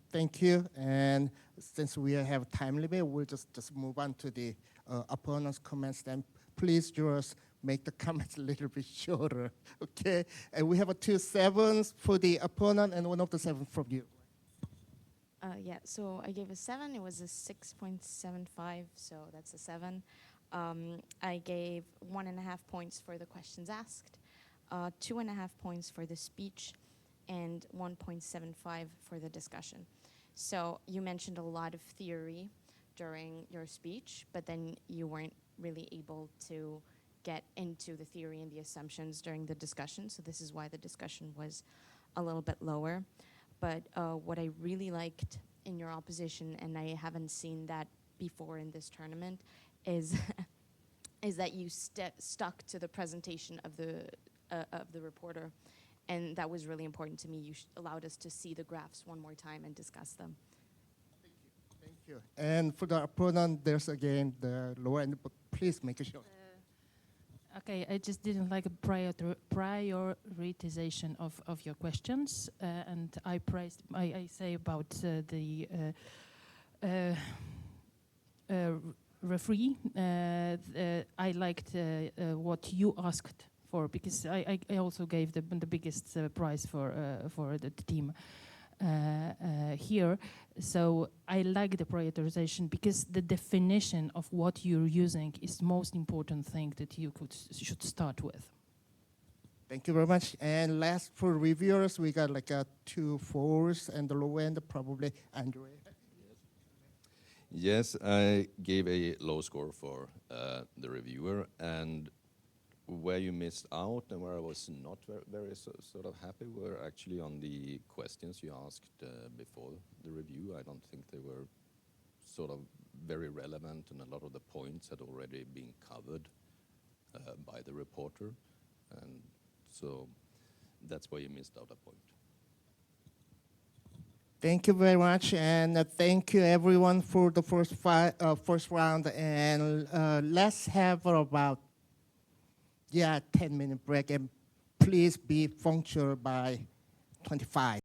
Thank you. And since we have time limit, we'll just move on to the opponent's comments. Then please, jurors, make the comments a little bit shorter. Okay. And we have 2 7s for the opponent and 1 of the 7 from you. Yeah, so I gave a 7. It was a 6.75, so that's a 7. I gave 1.5 points for the questions asked, 2.5 points for the speech, and 1.75 for the discussion. So you mentioned a lot of theory, during your speech, but then you weren't really able to get into the theory and the assumptions during the discussion. So this is why the discussion was a little bit lower. But what I really liked in your opposition, and I haven't seen that before in this tournament, is is that you stuck to the presentation of the reporter, and that was really important to me. You allowed us to see the graphs one more time and discuss them. Thank you. And for the opponent, there's again the lower end, but please make sure. Okay, I just didn't like a prioritization of your questions, and I say about the referee. I liked what you asked for, because I also gave the biggest prize for the team here. So I like the prioritization, because the definition of what you're using is the most important thing that you should start with. Thank you very much. And last for reviewers, we got like 2 4s, and the low end probably Andre. Yes, I gave a low score for the reviewer, and where you missed out and where I was not very sort of happy were actually on the questions you asked before the review. I don't think they were sort of very relevant, and a lot of the points had already been covered by the reporter, and so that's where you missed out a point. Thank you very much, and thank you everyone for the first round. And let's have about 10-minute break, and please be punctual by 25.